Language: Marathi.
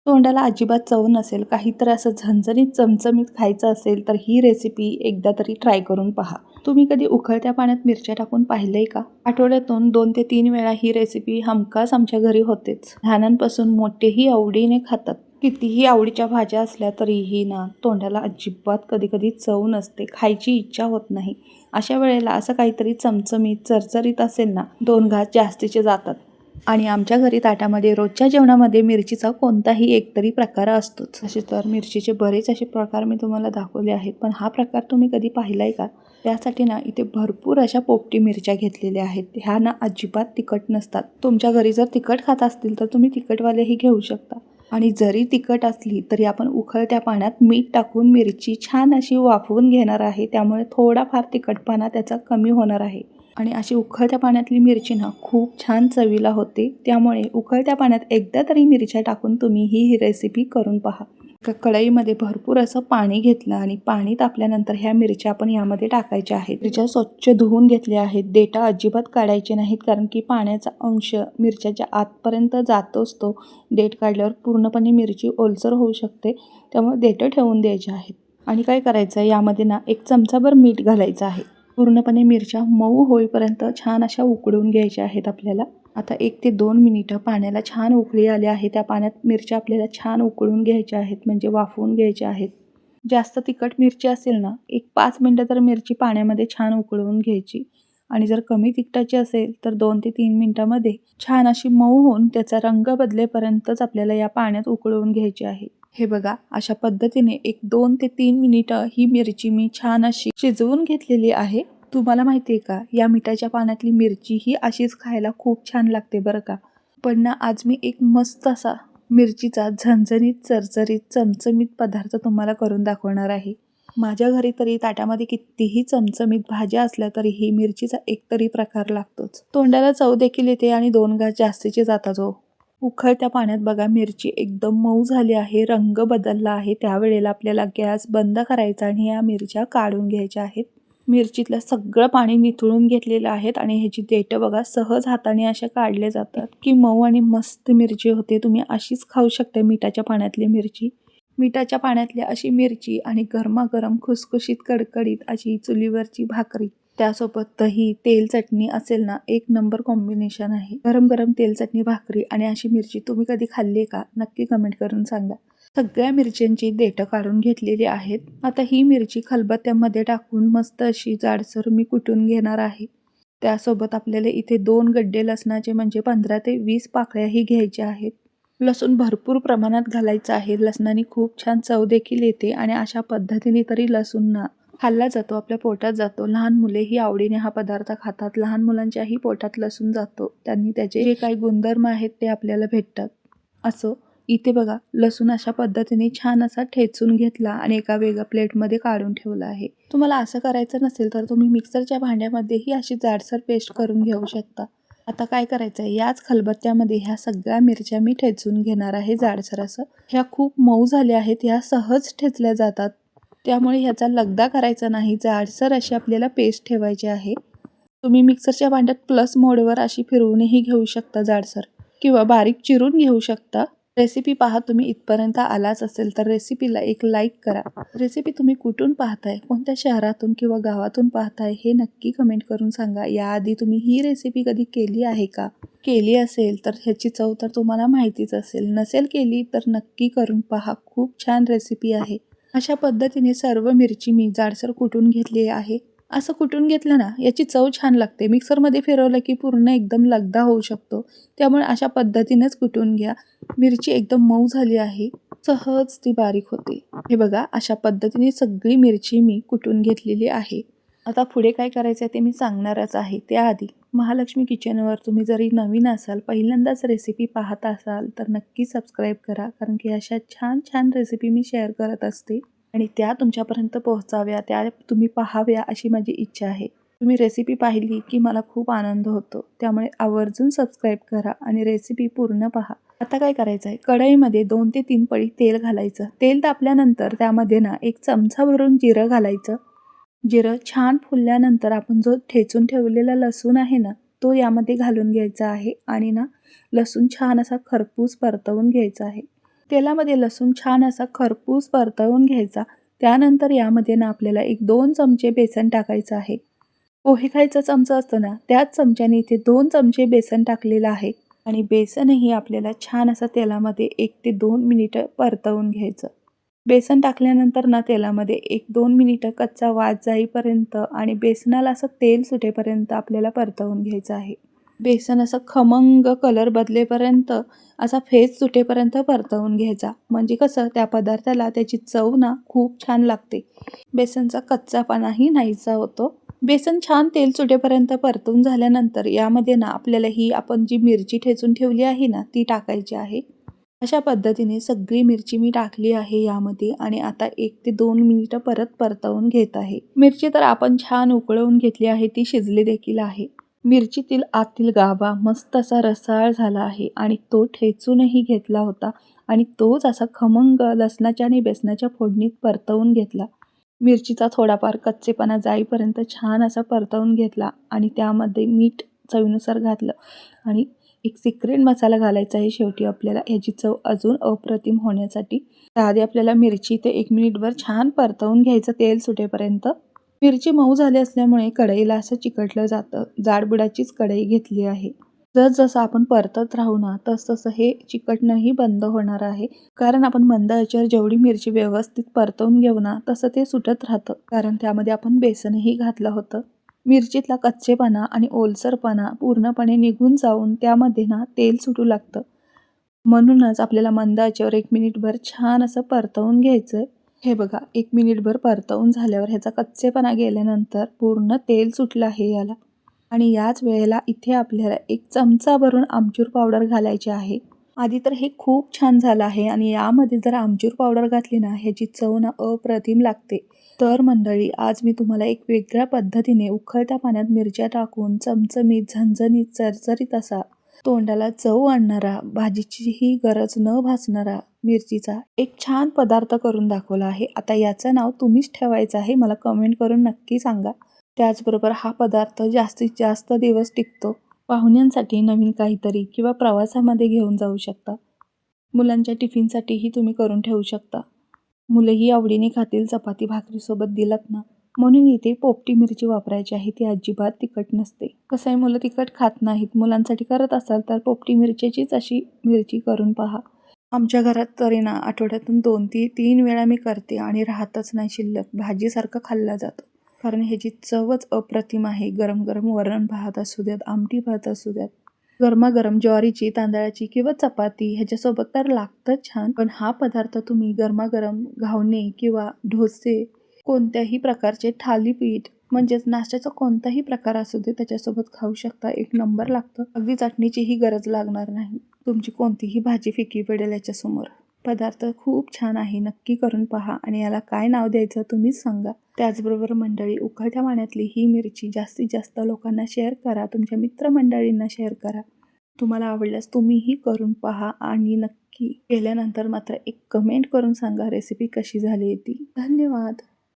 तोंडाला अजिबात चव नसेल, काहीतरी असं झणझणीत चमचमीत खायचं असेल, तर ही रेसिपी एकदा तरी ट्राय करून पहा. तुम्ही कधी उकळत्या पाण्यात मिरच्या टाकून पाहिलंय का? आठवड्यातून 2 ते 3 वेळा ही रेसिपी हमखास आमच्या घरी होतेच. लहानांपासून मोठेही आवडीने खातात. कितीही आवडीच्या भाज्या असल्या तरीही ना, तोंडाला अजिबात कधी-कधी चव नसते, खायची इच्छा होत नाही. अशा वेळेला असं काहीतरी चमचमीत, चरचरीत असेल ना, 2 घास जास्तीचे जातात. आणि आमच्या घरी ताटामध्ये रोजच्या जेवणामध्ये मिरचीचा कोणताही एकतरी प्रकार असतोच. असे तर मिरचीचे बरेच असे प्रकार मी तुम्हाला दाखवले आहेत, पण हा प्रकार तुम्ही कधी पाहिलाय का? त्यासाठी ना इथे भरपूर अशा पोपटी मिरच्या घेतलेल्या आहेत. ह्या ना अजिबात तिखट नसतात. तुमच्या घरी जर तिखट खात असतील तर तुम्ही तिखटवालेही घेऊ शकता. आणि जरी तिखट असली तरी आपण उकळत्या पाण्यात मीठ टाकून मिरची छान अशी वाफवून घेणार आहे, त्यामुळे थोडाफार तिखटपणा त्याचा कमी होणार आहे. आणि अशी उकळत्या पाण्यातली मिरची ना खूप छान चवीला होते. त्यामुळे उकळत्या पाण्यात एकदा तरी मिरच्या टाकून तुम्ही ही रेसिपी करून पहा. एका कढईमध्ये भरपूर असं पाणी घेतलं आणि पाणी तापल्यानंतर ह्या मिरच्या आपण यामध्ये टाकायच्या आहेत. मिरच्या स्वच्छ धुवून घेतल्या आहेत. देठा अजिबात काढायचे नाहीत, कारण की पाण्याचा अंश मिरच्याच्या आतपर्यंत जातोच तो. देठ काढल्यावर पूर्णपणे मिरची ओलसर होऊ शकते, त्यामुळे देठं ठेवून द्यायचे आहेत. आणि काय करायचं, यामध्ये ना 1 चमचाभर मीठ घालायचं आहे. पूर्णपणे मिरच्या मऊ होईपर्यंत छान अशा उकळून घ्यायच्या आहेत आपल्याला. आता 1 ते 2 मिनिटं पाण्याला छान उकळी आली आहे. त्या पाण्यात मिरच्या आपल्याला छान उकळून घ्यायच्या आहेत, म्हणजे वाफवून घ्यायच्या आहेत. जास्त तिखट मिरची असेल ना, 5 मिनिटं तर मिरची पाण्यामध्ये छान उकळून घ्यायची. आणि जर कमी तिखटाची असेल तर 2 ते 3 मिनिटांमध्ये छान अशी मऊ होऊन त्याचा रंग बदलेपर्यंतच आपल्याला या पाण्यात उकळवून घ्यायची आहे. हे बघा, अशा पद्धतीने 2 ते 3 मिनिटं ही मिरची मी छान अशी शिजवून घेतलेली आहे. तुम्हाला माहिती आहे का, या मिठाच्या पाण्यातली मिरची ही अशीच खायला खूप छान लागते बरं का. पण ना आज मी एक मस्त असा मिरचीचा झणझणीत, चरचरीत, चमचमीत पदार्थ तुम्हाला करून दाखवणार आहे. माझ्या घरी तरी ताटामध्ये कितीही चमचमीत भाज्या असल्या तरीही मिरचीचा एकतरी प्रकार लागतोच. तोंडाला चव देखील येते आणि 2 घास जास्तीचे जातात हो. उकळत्या पाण्यात बघा मिरची एकदम मऊ झाली आहे, रंग बदलला आहे. त्यावेळेला आपल्याला गॅस बंद करायचा आणि या मिरच्या काढून घ्यायच्या आहेत. मिरचीतलं सगळं पाणी निथळून घेतलेलं आहे आणि ह्याची देठं बघा सहज हाताने अशा काढले जातात. इतकी मऊ आणि मस्त मिरची होते. तुम्ही अशीच खाऊ शकता मिठाच्या पाण्यातली मिरची. मिठाच्या पाण्यातली अशी मिरची आणि गरमागरम खुसखुशीत कडकडीत अशी चुलीवरची भाकरी, त्यासोबत दही, तेल, चटणी असेल ना, 1 नंबर कॉम्बिनेशन आहे. गरम गरम तेल, चटणी, भाकरी आणि अशी मिरची तुम्ही कधी खाल्ली का? नक्की कमेंट करून सांगा. सगळ्या मिरच्यांची देठं काढून घेतलेली आहेत. आता ही मिरची खलबत्त्यामध्ये टाकून मस्त अशी जाडसर मी कुटून घेणार आहे. त्यासोबत आपल्याला इथे 2 गड्डे लसणाचे म्हणजे 15 ते 20 पाकळ्याही घ्यायच्या आहेत. लसूण भरपूर प्रमाणात घालायचं आहे. लसणाने खूप छान चव देखील येते आणि अशा पद्धतीने तरी लसूण ना खाल्ला जातो, आपल्या पोटात जातो. लहान मुलेही आवडीने हा पदार्थ खातात. लहान मुलांच्याही पोटात लसूण जातो. त्यांनी त्याचे जे काही गुणधर्म आहेत ते आपल्याला भेटतात. असो, इथे बघा लसूण अशा पद्धतीने छान असा ठेचून घेतला आणि एका वेगळ्या प्लेटमध्ये काढून ठेवला आहे. तुम्हाला असं करायचं नसेल तर तुम्ही मिक्सरच्या भांड्यामध्येही अशी जाडसर पेस्ट करून घेऊ शकता. आता काय करायचं आहे, याच खलबत्त्यामध्ये ह्या सगळ्या मिरच्या मी ठेचून घेणार आहे जाडसर असं. ह्या खूप मऊ झाल्या आहेत, ह्या सहज ठेचल्या जातात. त्यामुळे ह्याचा लगदा करायचा नाही, जाडसर अशी आपल्याला पेस्ट ठेवायची आहे. तुम्ही मिक्सरच्या भांड्यात प्लस मोडवर अशी फिरवूनही घेऊ शकता जाडसर, किंवा बारीक चिरून घेऊ शकता. रेसिपी पहा, तुम्ही इथपर्यंत आलाच असेल तर रेसिपीला एक लाईक करा. रेसिपी तुम्ही कुठून पाहताय, कोणत्या शहरातून किंवा गावातून पाहताय हे नक्की कमेंट करून सांगा. याआधी तुम्ही ही रेसिपी कधी केली आहे का? केली असेल तर ह्याची चव तर तुम्हाला माहितीच असेल. नसेल केली तर नक्की करून पहा, खूप छान रेसिपी आहे. अशा पद्धतीने सर्व मिरची मी जाडसर कुटून घेतली आहे. असं कुटून घेतलं ना, याची चव छान लागते. मिक्सरमध्ये फिरवलं की पूर्ण एकदम लगदा होऊ शकतो. त्यामुळे अशा पद्धतीनेच कुटून घ्या. मिरची एकदम मऊ झाली आहे, सहज ती बारीक होते. हे बघा, अशा पद्धतीने सगळी मिरची मी कुटून घेतलेली आहे. आता पुढे काय करायचं आहे ते मी सांगणारच आहे. त्याआधी महालक्ष्मी किचनवर तुम्ही जरी नवीन असाल, पहिल्यांदाच रेसिपी पाहत असाल तर नक्की सबस्क्राईब करा, कारण की अशा छान छान रेसिपी मी शेअर करत असते आणि त्या तुमच्यापर्यंत पोहोचाव्या, त्या तुम्ही पाहाव्या अशी माझी इच्छा आहे. तुम्ही रेसिपी पाहिली की मला खूप आनंद होतो. त्यामुळे आवर्जून सबस्क्राईब करा आणि रेसिपी पूर्ण पहा. आता काय करायचं आहे, कढईमध्ये 2 ते 3 पळी तेल घालायचं. तेल तापल्यानंतर त्यामध्ये ना 1 चमचा भरून जिरं घालायचं. जिरं छान फुलल्यानंतर आपण जो ठेचून ठेवलेला लसूण आहे ना, तो यामध्ये घालून घ्यायचा आहे आणि ना लसूण छान असा खरपूस परतवून घ्यायचा आहे. तेलामध्ये लसूण छान असा खरपूस परतवून घ्यायचा. त्यानंतर यामध्ये ना आपल्याला 1-2 चमचे बेसन टाकायचं आहे. पोहे खायचा चमचा असतो ना, त्याच चमच्याने इथे 2 चमचे बेसन टाकलेलं आहे आणि बेसनही आपल्याला छान असं तेलामध्ये 1 ते 2 मिनिटं परतवून घ्यायचं. बेसन टाकल्यानंतर ना तेलामध्ये 1-2 मिनिटं कच्चा वास जाईपर्यंत आणि बेसनाला असं तेल सुटेपर्यंत आपल्याला परतवून घ्यायचं आहे. बेसन असं खमंग कलर बदलेपर्यंत, असा फेस सुटेपर्यंत परतवून घ्यायचा. म्हणजे कसं त्या पदार्थाला त्याची चव ना खूप छान लागते. बेसनचा कच्चापणाही नाहीसा होतो. बेसन छान तेल सुटेपर्यंत परतून झाल्यानंतर यामध्ये ना आपल्याला ही आपण जी मिरची ठेचून ठेवली आहे ना ती टाकायची आहे. अशा पद्धतीने सगळी मिरची मी टाकली आहे यामध्ये आणि आता 1 ते 2 मिनिटं परत परतवून घेत आहे. मिरची तर आपण छान उकळवून घेतली आहे, ती शिजली देखील आहे. मिरचीतील आतील गाभा मस्त असा रसाळ झाला आहे आणि तो ठेचूनही घेतला होता आणि तोच असा खमंग लसणाच्या आणि बेसनाच्या फोडणीत परतवून घेतला. मिरचीचा थोडाफार कच्चेपणा जाईपर्यंत छान असा परतवून घेतला आणि त्यामध्ये मीठ चवीनुसार घातलं आणि एक सिक्रेट मसाला घालायचा आहे शेवटी आपल्याला ह्याची चव अजून अप्रतिम होण्यासाठी. त्याआधी आपल्याला मिरची ते 1 मिनिटभर छान परतवून घ्यायचं तेल सुटेपर्यंत. मिरची मऊ झाली असल्यामुळे कढईला असं चिकटलं जातं. जाडबुडाचीच कढई घेतली आहे. जसं आपण परतत राहू ना तसं हे चिकटणंही बंद होणार आहे. कारण आपण मंद आचेवर जेवढी मिरची व्यवस्थित परतवून घेऊ ना तसं ते सुटत राहतं. कारण त्यामध्ये आपण बेसनही घातलं होतं. मिरचीतला कच्चेपणा आणि ओलसरपणा पूर्णपणे निघून जाऊन त्यामध्ये ना तेल सुटू लागतं. म्हणूनच आपल्याला मंद आचेवर 1 मिनिटभर छान असं परतवून घ्यायचं आहे. हे बघा 1 मिनिटभर परतवून झाल्यावर ह्याचा कच्चेपणा गेल्यानंतर पूर्ण तेल सुटलं आहे याला. आणि याच वेळेला इथे आपल्याला 1 चमचा भरून आमचूर पावडर घालायची आहे. आधी तर हे खूप छान झालं आहे आणि यामध्ये जर आमचूर पावडर घातली ना ह्याची चव ना अप्रतिम लागते. तर मंडळी आज मी तुम्हाला एक वेगळ्या पद्धतीने उकळत्या पाण्यात मिरच्या टाकून चमचमीत, झणझणीत, चरचरीत असा तोंडाला चव आणणारा, भाजीचीही गरज न भासणारा मिरचीचा एक छान पदार्थ करून दाखवला आहे. आता याचं नाव तुम्हीच ठेवायचं आहे. मला कमेंट करून नक्की सांगा. त्याचबरोबर हा पदार्थ जास्तीत जास्त दिवस टिकतो. पाहुण्यांसाठी नवीन काहीतरी किंवा प्रवासामध्ये घेऊन जाऊ शकता. मुलांच्या टिफिनसाठीही तुम्ही करून ठेवू शकता. मुलंही आवडीने खातील चपाती भाकरीसोबत दिलात ना. म्हणून इथे पोपटी मिरची वापरायची आहे. ती अजिबात तिखट नसते. कसं आहे मुलं तिखट खात नाहीत. मुलांसाठी करत असाल तर पोपटी मिरचीचीच अशी मिरची करून पहा. आमच्या घरात तरी ना आठवड्यातून 2-3 वेळा मी करते आणि राहतच नाही शिल्लक. भाजीसारखं खाल्ला जातो. कारण ह्याची चवच अप्रतिम आहे. गरम गरम वरण भात असू द्यात, आमटी भात असू द्यात, गरमागरम ज्वारीची, तांदळाची किंवा चपाती ह्याच्यासोबत तर लागतंच छान. पण हा पदार्थ तुम्ही गरमागरम घावणे किंवा डोसे, कोणत्याही प्रकारचे थालीपीठ म्हणजेच नाश्त्याचा कोणताही प्रकार असू दे त्याच्यासोबत खाऊ शकता. 1 नंबर लागतं. अगदी चटणीचीही गरज लागणार नाही. तुमची कोणतीही भाजी फिकी पडेल याच्यासमोर. पदार्थ खूप छान आहे. नक्की करून पहा आणि याला काय नाव द्यायचं तुम्हीच सांगा. त्याचबरोबर मंडळी उकळत्या पाण्यातली ही मिरची जास्तीत जास्त लोकांना शेअर करा. तुमच्या मित्रमंडळींना शेअर करा. तुम्हाला आवडल्यास तुम्हीही करून पहा आणि नक्की केल्यानंतर मात्र एक कमेंट करून सांगा रेसिपी कशी झाली ती. धन्यवाद.